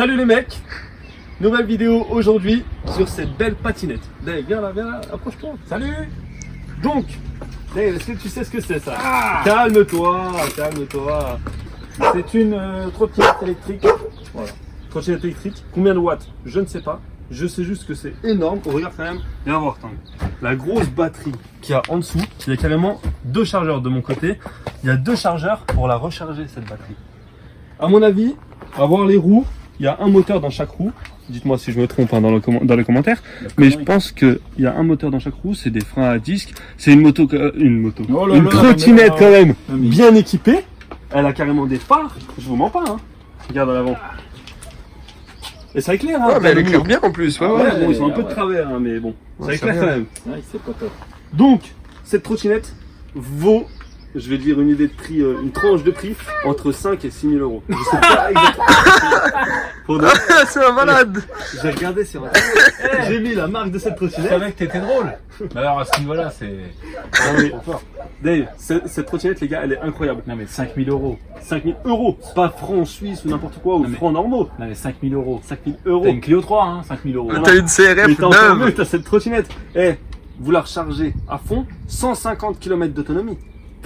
Salut les mecs, nouvelle vidéo aujourd'hui sur cette belle patinette. Dave, viens là, approche-toi. Salut. Donc, Dave, est-ce que tu sais ce que c'est ça? Calme-toi. C'est une trottinette électrique. Voilà, trottinette électrique. Combien de watts? Je ne sais pas. Je sais juste que c'est énorme. On regarde quand même. Viens voir, la grosse batterie qu'il y a en dessous. Il y a carrément deux chargeurs de mon côté. Il y a deux chargeurs pour la recharger cette batterie. À mon avis, à voir les roues, il y a un moteur dans chaque roue. Dites-moi si je me trompe hein, dans les commentaires. Mais je pense qu'il y a un moteur dans chaque roue. C'est des freins à disque. C'est une trottinette quand même bien équipée. Elle a carrément des phares. Je vous mens pas. Hein. Regarde à l'avant. Et ça éclaire. Hein, ouais, mais elle éclaire bien en plus. Ouais. Bon, ils sont un peu de travers, hein, mais bon, ça éclaire quand même. Ouais, c'est pas top. Donc, cette trottinette vaut, je vais dire une idée de prix, une tranche de prix entre 5 et 6 000 euros. Je sais pas exactement. C'est un malade. J'ai regardé sur internet. J'ai mis la marque de cette Je trottinette. savais que t'étais drôle. Mais alors à ce niveau-là, c'est. Dave, cette trottinette, les gars, elle est incroyable. Non mais 5 000 euros. 5 000 euros, pas francs suisses ou n'importe quoi, ou francs normaux. Non mais 5 000 euros. 5 000 euros. T'as une Clio 3, hein, 5 000 euros. T'as une CRF Mais t'as encore mieux, neuve. t'as cette trottinette. Eh, vous la rechargez à fond, 150 km d'autonomie.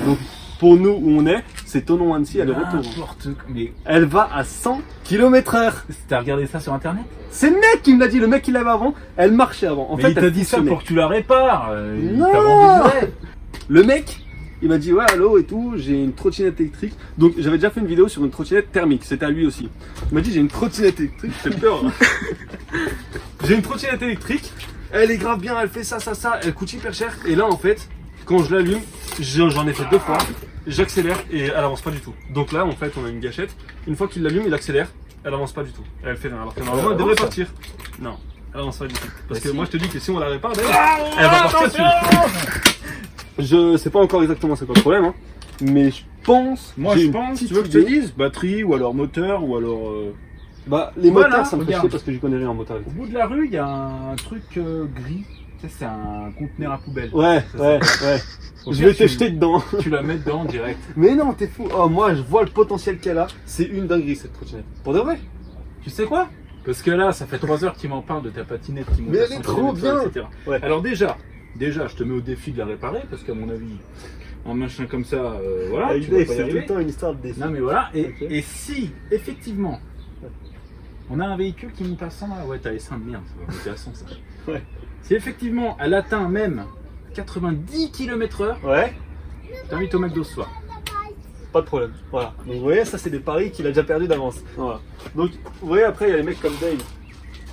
Donc, pour nous où on est, c'est Tonon-Annecy, elle est retour. N'importe quoi. Mais Elle va à 100 km/h. t'as regardé ça sur internet? C'est le mec qui me l'a dit, le mec qui l'avait avant, elle marchait avant. En Mais fait, il t'a elle dit ça fonctionnait. pour que tu la répares. Il Non. t'a vendu du rêve. Le mec, il m'a dit ouais allô et tout, j'ai une trottinette électrique. Donc j'avais déjà fait une vidéo sur une trottinette thermique, c'était à lui aussi. Il m'a dit j'ai une trottinette électrique, j'ai peur. Hein. J'ai une trottinette électrique, elle est grave bien, elle fait ça, elle coûte hyper cher. Et là en fait, quand je l'allume, j'en ai fait 2 fois, j'accélère et elle avance pas du tout. Donc là en fait on a une gâchette, une fois qu'il l'allume, il accélère, elle avance pas du tout. Elle fait rien, alors que normalement elle devrait partir. Non, elle avance pas du tout. Parce que moi je te dis que si on la répare, elle va partir dessus. Je sais pas encore exactement c'est quoi le problème, hein, mais je pense. Moi j'ai je une pense, petite tu veux que je te idée. dise, batterie ou alors moteur ou alors. Bah, les Voilà, moteurs ça me fait regarde. chier parce que j'y connais rien en moteur. Au bout de la rue, il y a un truc gris. Tu sais, c'est un conteneur à poubelle. Ouais. Au Je pire, vais te jeter dedans. Tu la mets dedans direct. Mais non, t'es fou. Oh, moi je vois le potentiel qu'elle a. C'est une dinguerie cette trottinette. Pour de vrai. Tu sais quoi? Parce que là, ça fait 3 heures qu'il m'en parle de ta patinette qui monte Mais à elle est 100 trop km/h, bien. etc. Ouais. Alors déjà, je te mets au défi de la réparer parce qu'à mon avis, un machin comme ça, voilà, Avec tu vas Dave, pas y c'est tout arriver. le temps une histoire de défi. Non mais voilà, Ok. et si, effectivement, on a un véhicule qui monte à 100 là, ouais, t'as les seins de merde, ça va monter à 100 ça. Ouais. Si effectivement, elle atteint même 90 km/h, Ouais. je t'invite au McDo ce soir. Pas de problème. Voilà. Donc vous voyez, ça c'est des paris qu'il a déjà perdu d'avance. Voilà. Donc vous voyez après il y a les mecs comme Dave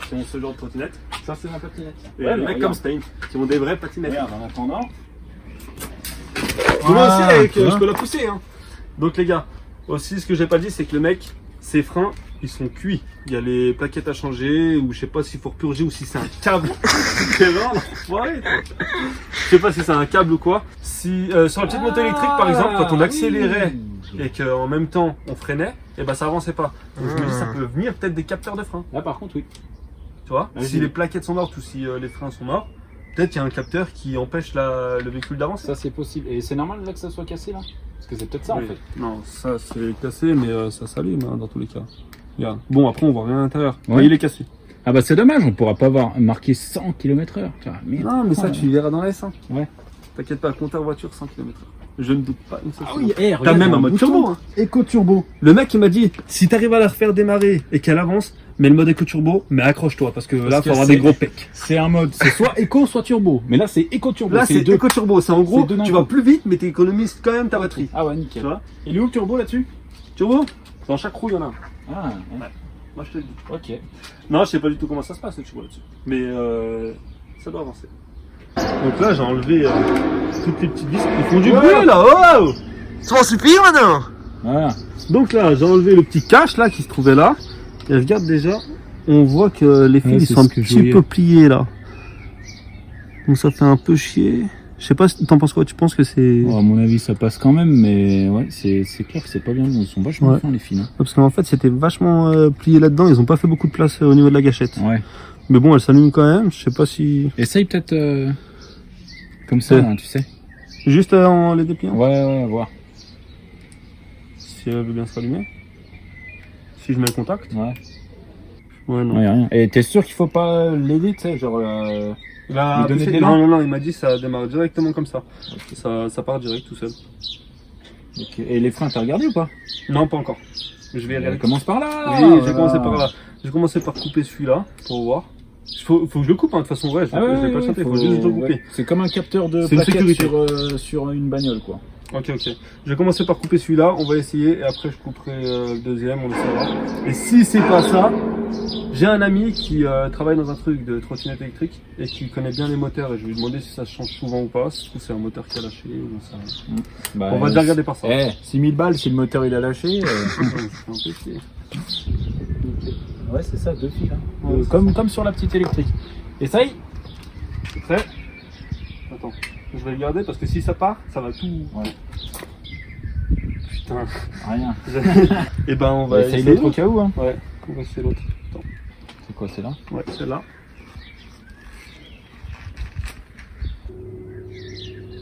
qui ont ce genre de trottinette. Ça, c'est ma patinette. Et les mecs comme Stein qui ont des vraies patinettes. Regarde, en attendant. Moi aussi, avec, tu vois. je peux la pousser. Hein. Donc les gars, aussi ce que j'ai pas dit, c'est que le mec, ses freins, ils sont cuits. Il y a les plaquettes à changer, ou je sais pas s'il faut repurger ou si c'est un câble. C'est vraiment l'enfoiré, toi. Je sais pas si c'est un câble ou quoi. Si sur la petite moto électrique par exemple, quand on accélérait et qu'en même temps on freinait, et ben ça avançait pas. Donc je me dis ça peut venir peut-être des capteurs de frein. Là par contre, oui. Tu vois, Vas-y. si les plaquettes sont mortes ou si les freins sont morts, peut-être qu'il y a un capteur qui empêche le véhicule d'avancer. Ça, c'est possible. Et c'est normal là que ça soit cassé là? Parce que c'est peut-être ça Oui. en fait. Non, ça c'est cassé, mais ça s'allume hein, dans tous les cas. Regarde. Bon, après on voit rien à l'intérieur. Ouais. Mais il est cassé. Ah bah c'est dommage, on pourra pas avoir marqué 100 km/h. Non, mais ça tu verras dans les seins. Ouais. T'inquiète pas, compteur voiture 100 km/h. Je ne doute pas une seule seconde. hey, T'as même un mode turbo. Hein. Éco-turbo. Le mec il m'a dit si t'arrives à la refaire démarrer et qu'elle avance, mets le mode éco turbo, mais accroche-toi parce que là que faut avoir c'est- des gros pecs. C'est un mode, c'est soit éco, soit turbo. Mais là, c'est éco-turbo. Là c'est les deux. éco turbo, c'est en gros C'est deux d'un tu vas coup. plus vite mais t'économises quand même ta batterie. Ah ouais, Tu nickel. vois. Il est où le turbo là-dessus? Turbo dans chaque roue il y en a un. Ah, ouais. Moi je te le dis. Ok. Non, je sais pas du tout comment ça se passe le turbo là-dessus. Mais ça doit avancer. Donc là, j'ai enlevé toutes les petites vis. Ils font du bruit là, oh. Ça m'en suffit maintenant. Voilà. Donc là, j'ai enlevé le petit cache là qui se trouvait là. Et regarde déjà, on voit que les fils Ouais, ils c'est sont un ce que je petit voyais. peu pliés là. Donc ça fait un peu chier. Je sais pas, t'en penses quoi? Tu penses que c'est... Bon, à mon avis, ça passe quand même, mais ouais, c'est clair que c'est pas bien. Ils sont vachement Ouais. fins les fils. Hein. Parce qu'en fait, c'était vachement plié là-dedans. Ils ont pas fait beaucoup de place au niveau de la gâchette. Ouais. Mais bon, elle s'allume quand même. Je sais pas si... Essaye peut-être comme ça, Ouais. hein, tu sais. Juste en les dépliant. Ouais, voir. Si elle veut bien s'allumer. Si je mets le contact. Ouais. Ouais, non. Ouais, rien. Et t'es sûr qu'il faut pas l'aider, tu sais, genre. Il a lui donner poussé- de non, l'élan. non, non, il m'a dit ça démarre directement comme ça. Ça part direct tout seul. Ok. Et les freins, t'as regardé ou pas? Non, pas encore. Mais je vais y regarder. Commence par là. Oui, j'ai voilà. commencé par là. J'ai commencé par couper celui-là pour voir. Faut que je le coupe, hein, de toute façon, ouais, je vais pas le chanter, faut juste le couper. ouais. C'est comme un capteur de C'est une plaquettes sécurité. sur une bagnole, quoi. Ok, ok. Je vais commencer par couper celui-là, on va essayer, et après je couperai le deuxième, on essaiera. Et si c'est pas ça, j'ai un ami qui travaille dans un truc de trottinette électrique et qui connaît bien les moteurs, et je vais lui demander si ça change souvent ou pas, si je trouve que c'est un moteur qui a lâché ou ça. Bah, On va déjà regarder par ça. 6000 balles si le moteur il a lâché. Je suis un peu fier. Ouais, c'est ça, 2 fils. Hein. Ouais, c'est Comme sur la petite électrique. Essaye. T'es prêt? Attends, je vais regarder parce que si ça part, ça va tout. Ouais. Putain. Rien. Et ben on va essayer l'autre au cas où. Hein. Ouais, on va essayer l'autre. Attends. C'est quoi, c'est là? Ouais, celle-là.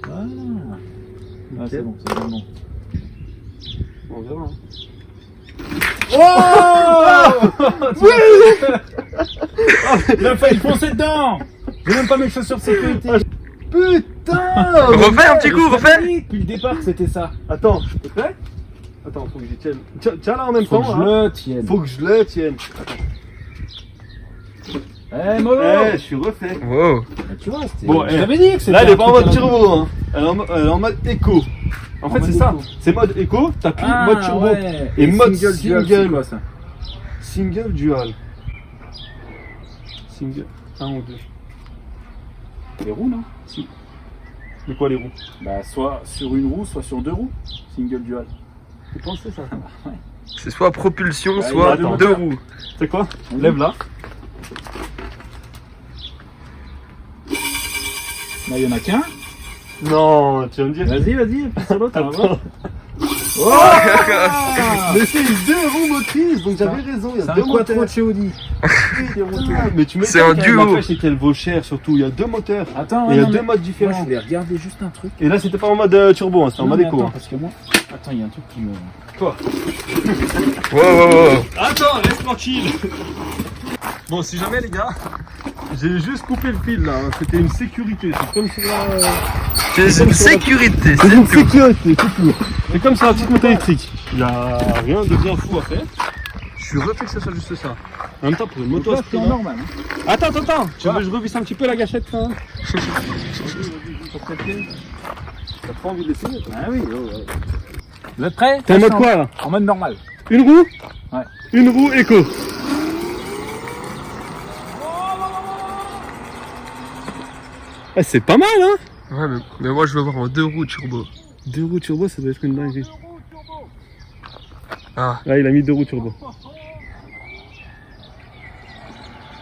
Ah, Ok. c'est bon, c'est bon. On verra. Hein. Oh Il a failli foncer dedans. J'ai même pas mes chaussures de sécurité. Putain! Refais un petit coup, Je refais. t'avais dit depuis le départ que c'était ça. Attends, je peux faire? Attends, faut que j'y tienne. Tiens là en même Faut temps. que je hein. le tienne. Faut que je le tienne. Eh, Molo. Eh, je suis refait. Wow. Tu vois, c'était... Bon, je t'avais dit que c'était Là, elle est un pas en truc mode à la- turbo. Hein. Elle est en mode éco. En fait, mode c'est ça. éco. C'est mode éco, t'appuies Ah, mode turbo. ouais. Et mode dual, single. c'est quoi ça? Single dual. Single. 1 ou 2. Les roues, non? Si. De quoi les roues? Bah, soit sur une roue, soit sur 2 roues. Single dual. Tu penses que c'est ça? C'est soit propulsion, Ouais, soit il y a deux roues. C'est quoi? Oui. Lève là. Là, il y en a qu'un. Non, tu vas me dire. Vas-y, appuie sur l'autre, on va voir. Mais c'est 2 roues motrices, donc j'avais raison. Il y C'est a un 2 quattro moteurs. de chez Audi. Putain, mais tu C'est un duo. L'avantage, c'est qu'elle vaut cher surtout. Il y a 2 moteurs. Attends, Et il y a non, 2 mais- modes Moi, différents. je voulais regarder juste un truc. Et là, c'était pas en mode turbo, hein, c'était en Non, mode mais éco. attends, hein. parce que moi... Attends, il y a un truc qui me... Quoi? Wow. Attends, reste tranquille. Bon, si jamais, les gars, j'ai juste coupé le fil là. hein. C'était une sécurité. C'est comme sur la. C'est une sécurité, C'est c'est une tout. sécurité, c'est tout. C'est comme sur la petite moto électrique. Il y a rien de bien fou à faire. Je suis refait que ça soit juste ça. En même temps, pour une moto à ce c'est prix-là- normal. Hein. Attends. Tu Quoi veux que je revisse un petit peu la gâchette là hein? T'as pas envie de l'essayer toi? Ah oui, ouais. Vous êtes prêts? T'es en mode quoi là? En mode normal. Une roue? Ouais. Une roue éco. Ah, c'est pas mal hein? Ouais, mais moi je veux voir en 2 roues turbo. 2 roues turbo, ça doit être une dinguerie. Ah, Là, il a mis 2 roues turbo.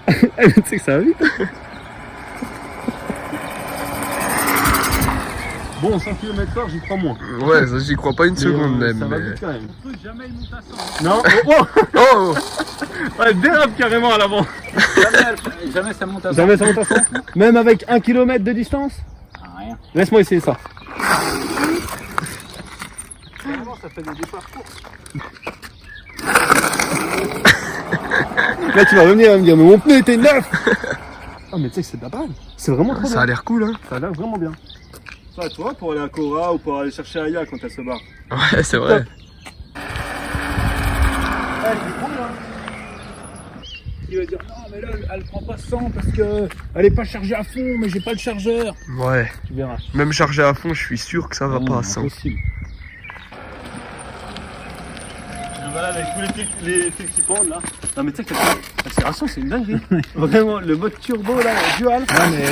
Eh, mais tu sais que ça va vite. Bon, 100 km/h, j'y crois moins. ouais, ça j'y crois pas une seconde Mais, même. ça va Mais... vite quand même. Jamais il monte à 100. Non? Oh, Oh ouais, dérape carrément à l'avant. Jamais ça monte à 100. Jamais ça monte à 100? Même avec 1 km de distance? Ah, rien. Laisse-moi essayer ça. Ça fait des départs courts. Là, tu vas revenir et me dire, mais mon pneu était neuf! Ah, mais tu sais que c'est de la balle. C'est vraiment trop Ça bien. a l'air cool, hein. Ça a l'air vraiment bien. Ça, tu vois, pour aller à Cora ou pour aller chercher Aya quand elle se barre. Ouais, c'est vrai. Il va dire non, mais là, elle prend pas 100 parce que elle est pas chargée à fond, mais j'ai pas le chargeur. Ouais. Tu verras. Même chargé à fond, je suis sûr que ça va Non, pas à 100. impossible. Je balade avec tous les fils qui pendent là. Non, mais tu sais que l'accélération, c'est une dinguerie. Vraiment, le mode turbo là, le dual. Ah, mais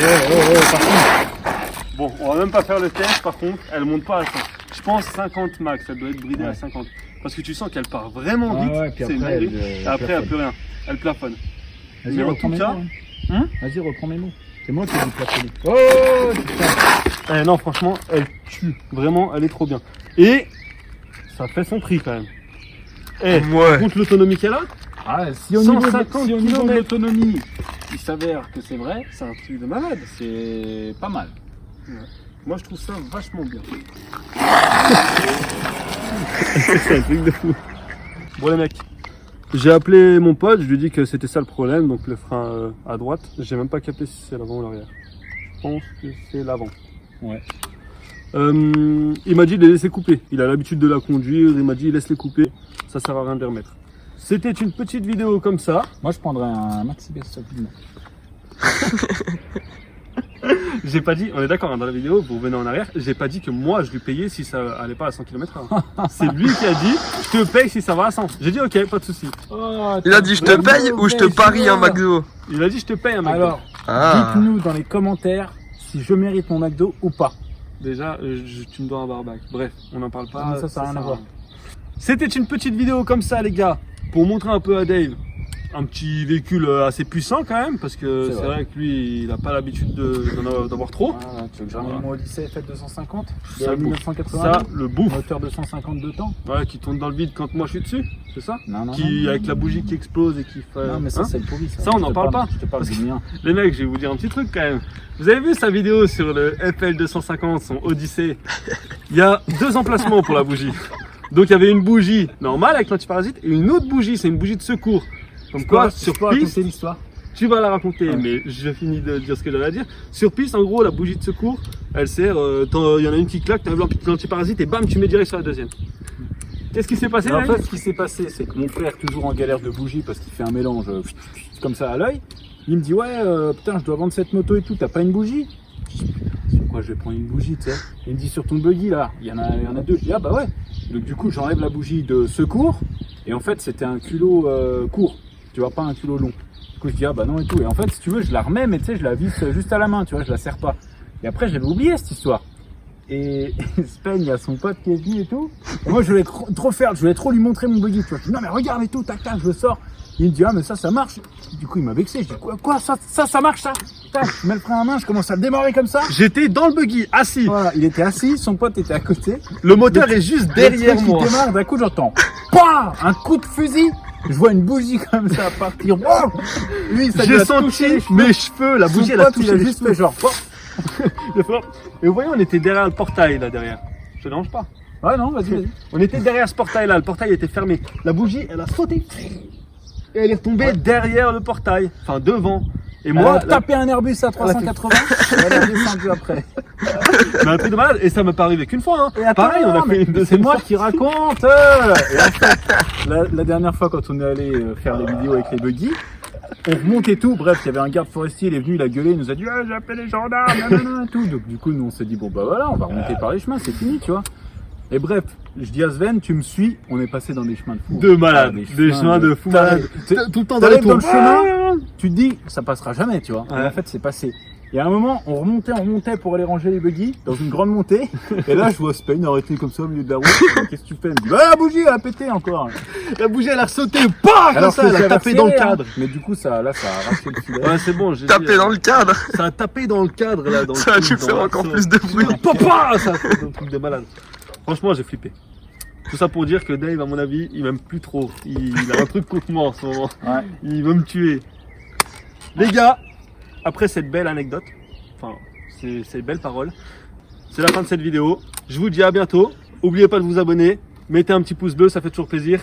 par contre. Bon, on va même pas faire le test, par contre, elle monte pas à 100. Je pense 50 max, elle doit être bridée Ouais. à 50. Parce que tu sens qu'elle part vraiment vite, Ouais, puis c'est une après, dinguerie. elle Et après, elle plafonne. plus rien, elle plafonne. Vas-y, Mais en reprends tout mes cas- mots. Hein Vas-y, reprends mes mots. C'est moi qui ai dit plafonner. Oh, putain. Non, franchement, elle tue. Vraiment, elle est trop bien. Et ça fait son prix quand même. Et Ouais. contre l'autonomie qu'elle a, Ah, si au niveau de 150 si au niveau de kilomètres. l'autonomie, il s'avère que c'est vrai, c'est un truc de malade. C'est pas mal. moi je trouve ça vachement bien. C'est un truc de fou. Bon les mecs, J'ai appelé mon pote, je lui ai dit que c'était ça le problème, donc le frein à droite. J'ai même pas capté si c'est l'avant ou l'arrière. Je pense que c'est l'avant. Ouais. Il m'a dit de les laisser couper. Il a l'habitude de la conduire, il m'a dit laisse les couper, ça sert à rien de les remettre. C'était une petite vidéo comme ça. Moi, je prendrais un maxi best rapidement. J'ai pas dit, on est d'accord, hein, dans la vidéo, vous revenez en arrière, j'ai pas dit que moi je lui payais si ça allait pas à 100 km/h. C'est lui qui a dit, je te paye si ça va à 100. J'ai dit ok, pas de souci. Oh, Il a dit je te paye ou je te parie un McDo? Il a dit je te paye un mec. Alors, dites-nous dans les commentaires si je mérite mon McDo ou pas. Déjà, tu me dois un barbac. Bref, on n'en parle pas. Non, ça n'a rien à voir. C'était une petite vidéo comme ça, les gars, pour montrer un peu à Dave un petit véhicule assez puissant quand même, parce que c'est vrai que lui, il n'a pas l'habitude d'avoir trop. Ah, tu veux que je ramène mon Odyssey F250 Ça, de 1980, ça, le bouffe. moteur 250 de temps. Ouais, qui tourne dans le vide quand moi je suis dessus, c'est ça? Non, Qui, avec la bougie qui explose et qui fait. Non, mais ça, Hein, c'est le pourri. Ça, on n'en parle pas. Je te parle Parce du mien. Les mecs, je vais vous dire un petit truc quand même. Vous avez vu sa vidéo sur le FL250, son Odyssey? Il y a deux emplacements pour la bougie. Donc il y avait une bougie normale avec l'antiparasite et une autre bougie, c'est une bougie de secours. Comme quoi, sur piste, l'histoire. tu vas la raconter, Ouais. mais je finis de dire ce que j'avais à dire. Sur piste, en gros, la bougie de secours, elle sert, il y en a une qui claque, tu enlèves l'antiparasite et bam, tu mets direct sur la deuxième. Qu'est-ce qui s'est passé En là fait, ce qui s'est passé, c'est que mon frère, toujours en galère de bougie parce qu'il fait un mélange comme ça à l'œil, il me dit ouais, putain, je dois vendre cette moto et tout, t'as pas une bougie? Je dis, putain, sur quoi je vais prendre une bougie, tu sais? Il me dit sur ton buggy là, il y en a deux. Je dis ah bah ouais. Donc du coup, j'enlève la bougie de secours et en fait, c'était un culot court, tu vois, pas un culot long. Du coup, je dis ah bah non et tout. Et en fait, si tu veux, je la remets, mais tu sais, je la visse juste à la main, tu vois, je la serre pas. Et après, j'avais oublié cette histoire. Et Spain, il y a son pote qui est venu et tout. Et moi, je voulais trop faire, je voulais trop lui montrer mon buggy, tu vois. Je dis, non, mais regarde et tout, tac, tac, je le sors. Il me dit, ah, mais ça marche. Du coup, il m'a vexé. Je dis, quoi, ça marche, ça? Tac, je mets le frein à main, je commence à le démarrer comme ça. J'étais dans le buggy, assis. Voilà, il était assis, son pote était à côté. Le moteur est juste derrière moi. Il démarre, d'un coup, j'entends, PAM! Un coup de fusil. Je vois une bougie comme ça partir. Wow. Lui, ça lui J'ai a senti touché les cheveux. mes cheveux, la Son bougie elle a pote, touché il a les juste cheveux. fait genre, Et vous voyez, on était derrière le portail là derrière. Je te dérange pas. ouais, non, vas-y. On était derrière ce portail là, le portail était fermé. La bougie, elle a sauté. Et elle est retombée derrière le portail, enfin devant. Et Moi, moi, taper un Airbus à 380, elle a descendu après. mais un truc de malade. Et ça m'est pas arrivé qu'une fois. Hein. Et attends, Pareil, on a mais fait une c'est deuxième moi fois. qui raconte. Et en fait, la dernière fois quand on est allé faire les vidéos avec les buggy, on remonte et tout. Bref, il y avait un garde forestier, il est venu, il a gueulé, il nous a dit ah, j'ai appelé les gendarmes, nanana, et tout. Donc du coup, nous on s'est dit bon bah voilà, on va remonter par les chemins, c'est fini, tu vois. Et bref, je dis à Sven, tu me suis, on est passé dans des chemins de fou. De malade, Ah, des chemins de fou malade. Tout le temps dans les T'arrives dans tours. le chemin, tu te dis ça passera jamais, tu vois. Ouais. Et en fait, c'est passé. Et à un moment, on remontait pour aller ranger les buggy dans une grande montée. Et là, je vois Spain arrêté comme ça au milieu de la route. Qu'est-ce que tu fais? Il me dit, bah, la bougie, elle a pété encore. La bougie, elle a sauté, pas comme ça, que elle a j'avais tapé dans le accéléré, cadre. hein. Mais du coup, ça a arraché le filet. Ouais, c'est bon, j'ai Tapé dit, dans le cadre. ça a tapé dans le cadre là. Dans Ça a le dû truc, faire dans encore l'axe. plus de bruit. Papa, ça a fait un truc de malade. Franchement, j'ai flippé. Tout ça pour dire que Dave, à mon avis, il m'aime plus trop. Il a un truc contre moi en ce moment. Ouais. Il veut me tuer. Les gars, après cette belle anecdote, enfin, ces belles paroles, c'est la fin de cette vidéo. Je vous dis à bientôt. N'oubliez pas de vous abonner. Mettez un petit pouce bleu, ça fait toujours plaisir.